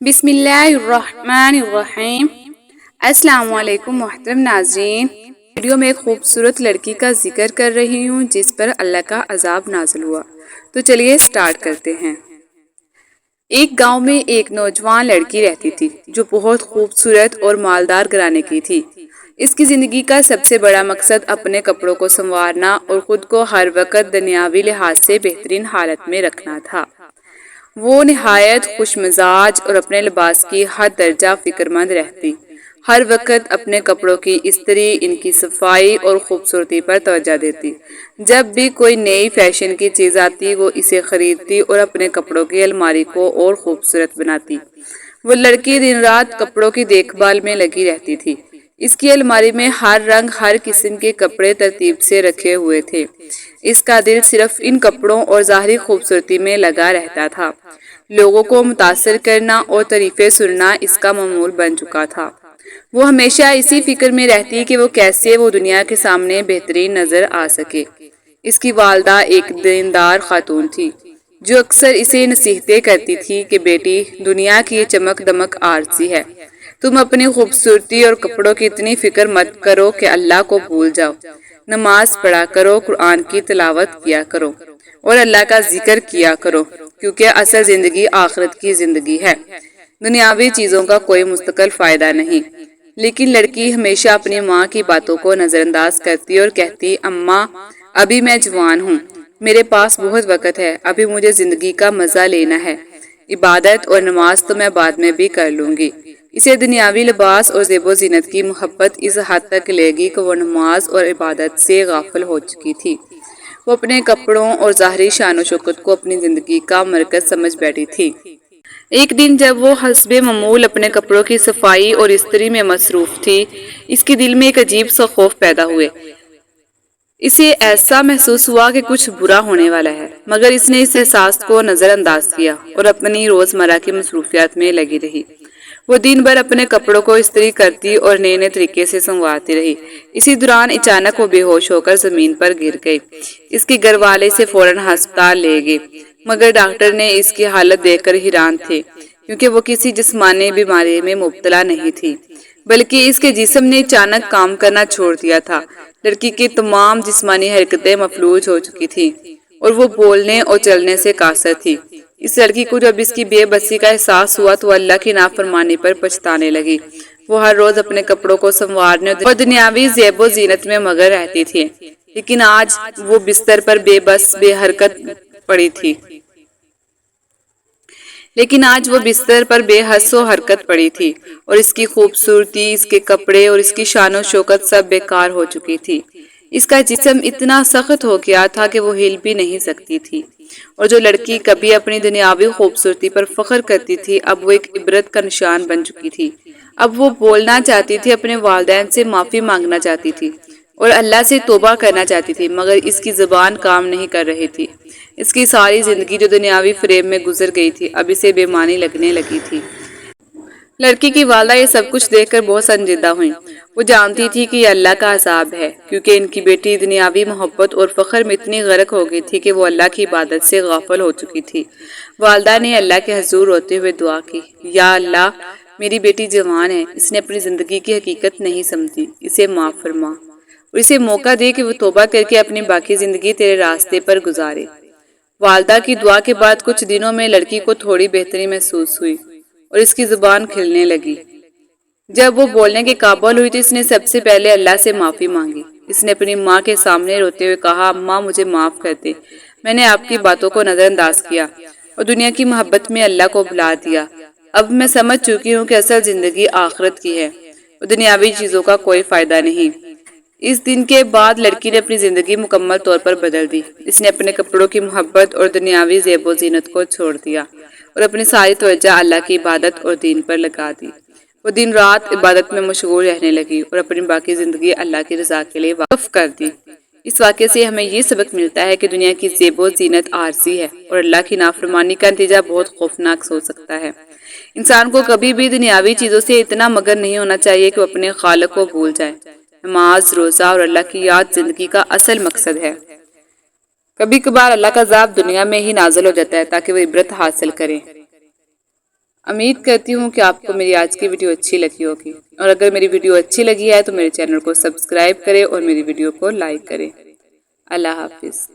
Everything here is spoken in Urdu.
بسم اللہ الرحمن الرحیم۔ السلام علیکم محترم ناظرین، ویڈیو میں ایک خوبصورت لڑکی کا ذکر کر رہی ہوں جس پر اللہ کا عذاب نازل ہوا۔ تو چلیے سٹارٹ کرتے ہیں۔ ایک گاؤں میں ایک نوجوان لڑکی رہتی تھی جو بہت خوبصورت اور مالدار گھرانے کی تھی۔ اس کی زندگی کا سب سے بڑا مقصد اپنے کپڑوں کو سنوارنا اور خود کو ہر وقت دنیاوی لحاظ سے بہترین حالت میں رکھنا تھا۔ وہ نہایت خوش مزاج اور اپنے لباس کی حد درجہ فکر مند رہتی، ہر وقت اپنے کپڑوں کی استری، ان کی صفائی اور خوبصورتی پر توجہ دیتی۔ جب بھی کوئی نئی فیشن کی چیز آتی وہ اسے خریدتی اور اپنے کپڑوں کی الماری کو اور خوبصورت بناتی۔ وہ لڑکی دن رات کپڑوں کی دیکھ بھال میں لگی رہتی تھی۔ اس کی الماری میں ہر رنگ، ہر قسم کے کپڑے ترتیب سے رکھے ہوئے تھے۔ اس کا دل صرف ان کپڑوں اور ظاہری خوبصورتی میں لگا رہتا تھا۔ لوگوں کو متاثر کرنا اور تعریفیں سننا اس کا معمول بن چکا تھا۔ وہ ہمیشہ اسی فکر میں رہتی کہ وہ کیسے دنیا کے سامنے بہترین نظر آ سکے۔ اس کی والدہ ایک دیندار خاتون تھی جو اکثر اسے نصیحتیں کرتی تھی کہ بیٹی، دنیا کی یہ چمک دمک عارضی ہے، تم اپنی خوبصورتی اور کپڑوں کی اتنی فکر مت کرو کہ اللہ کو بھول جاؤ۔ نماز پڑھا کرو، قرآن کی تلاوت کیا کرو اور اللہ کا ذکر کیا کرو، کیونکہ اصل زندگی آخرت کی زندگی ہے۔ دنیاوی چیزوں کا کوئی مستقل فائدہ نہیں۔ لیکن لڑکی ہمیشہ اپنی ماں کی باتوں کو نظر انداز کرتی اور کہتی، اماں، ابھی میں جوان ہوں، میرے پاس بہت وقت ہے، ابھی مجھے زندگی کا مزہ لینا ہے، عبادت اور نماز تو میں بعد میں بھی کر لوں گی۔ اسے دنیاوی لباس اور زیب و زینت کی محبت اس حد تک لے گی کہ وہ نماز اور عبادت سے غافل ہو چکی تھی۔ وہ اپنے کپڑوں اور ظاہری شان و شوکت کو اپنی زندگی کا مرکز سمجھ بیٹھی تھی۔ ایک دن جب وہ حسب معمول اپنے کپڑوں کی صفائی اور استری میں مصروف تھی، اس کے دل میں ایک عجیب سا خوف پیدا ہوئے۔ اسے ایسا محسوس ہوا کہ کچھ برا ہونے والا ہے، مگر اس نے اس احساس کو نظر انداز کیا اور اپنی روزمرہ کی مصروفیات میں لگی رہی۔ وہ دن بھر اپنے کپڑوں کو استری کرتی اور نئے نئے طریقے سے سنوارتی رہی۔ اسی دوران اچانک وہ بے ہوش ہو کر زمین پر گر گئی۔ اس کے گھر والے اسے فوراً ہسپتال لے گئے، مگر ڈاکٹر نے اس کی حالت دیکھ کر حیران تھے، کیونکہ وہ کسی جسمانی بیماری میں مبتلا نہیں تھی، بلکہ اس کے جسم نے اچانک کام کرنا چھوڑ دیا تھا۔ لڑکی کی تمام جسمانی حرکتیں مفلوج ہو چکی تھیں اور وہ بولنے اور چلنے سے قاصر تھی۔ اس لڑکی کو جب اس کی بے بسی کا احساس ہوا تو اللہ کی نافرمانی پر پچھتانے لگی۔ وہ ہر روز اپنے کپڑوں کو سنوارنے اور دنیاوی زیب و زینت میں مگن رہتی تھی، لیکن آج وہ بستر پر بے بس بے حرکت پڑی تھی۔ حس و حرکت پڑی تھی اور اس کی خوبصورتی، اس کے کپڑے اور اس کی شان و شوکت سب بیکار ہو چکی تھی۔ اس کا جسم اتنا سخت ہو گیا تھا کہ وہ ہل بھی نہیں سکتی تھی، اور جو لڑکی کبھی اپنی دنیاوی خوبصورتی پر فخر کرتی تھی اب وہ ایک عبرت کا نشان بن چکی تھی۔ اب وہ بولنا چاہتی تھی، اپنے والدین سے معافی مانگنا چاہتی تھی اور اللہ سے توبہ کرنا چاہتی تھی، مگر اس کی زبان کام نہیں کر رہی تھی۔ اس کی ساری زندگی جو دنیاوی فریب میں گزر گئی تھی اب اسے بے معنی لگنے لگی تھی۔ لڑکی کی والدہ یہ سب کچھ دیکھ کر بہت سنجیدہ ہوئیں۔ وہ جانتی تھی کہ یہ اللہ کا عذاب ہے، کیونکہ ان کی بیٹی دنیاوی محبت اور فخر میں اتنی غرق ہو گئی تھی کہ وہ اللہ کی عبادت سے غافل ہو چکی تھی۔ والدہ نے اللہ کے حضور روتے ہوئے دعا کی، یا اللہ، میری بیٹی جوان ہے، اس نے اپنی زندگی کی حقیقت نہیں سمجھی، اسے معاف فرما اور اسے موقع دے کہ وہ توبہ کر کے اپنی باقی زندگی تیرے راستے پر گزارے۔ والدہ کی دعا کے بعد کچھ دنوں میں لڑکی کو تھوڑی بہتری محسوس ہوئی اور اس کی زبان کھلنے لگی۔ جب وہ بولنے کے قابل ہوئی تو اس نے سب سے پہلے اللہ سے معافی مانگی۔ اس نے اپنی ماں کے سامنے روتے ہوئے کہا، اماں، مجھے معاف کر دے، میں نے آپ کی باتوں کو نظر انداز کیا اور دنیا کی محبت میں اللہ کو بھلا دیا۔ اب میں سمجھ چکی ہوں کہ اصل زندگی آخرت کی ہے اور دنیاوی چیزوں کا کوئی فائدہ نہیں۔ اس دن کے بعد لڑکی نے اپنی زندگی مکمل طور پر بدل دی۔ اس نے اپنے کپڑوں کی محبت اور دنیاوی زیب و زینت کو چھوڑ دیا اور اپنی ساری توجہ اللہ کی عبادت اور دین پر لگا دی۔ وہ دن رات عبادت میں مشغول رہنے لگی اور اپنی باقی زندگی اللہ کی رضا کے لیے وقف کر دی۔ اس واقعے سے ہمیں یہ سبق ملتا ہے کہ دنیا کی زیب و زینت عارضی ہے اور اللہ کی نافرمانی کا نتیجہ بہت خوفناک ہو سکتا ہے۔ انسان کو کبھی بھی دنیاوی چیزوں سے اتنا مگن نہیں ہونا چاہیے کہ وہ اپنے خالق کو بھول جائے۔ نماز، روزہ اور اللہ کی یاد زندگی کا اصل مقصد ہے۔ کبھی کبھار اللہ کا عذاب دنیا میں ہی نازل ہو جاتا ہے تاکہ وہ عبرت حاصل کریں۔ امید کرتی ہوں کہ آپ کو میری آج کی ویڈیو اچھی لگی ہوگی، اور اگر میری ویڈیو اچھی لگی ہے تو میرے چینل کو سبسکرائب کریں اور میری ویڈیو کو لائک کریں۔ اللہ حافظ۔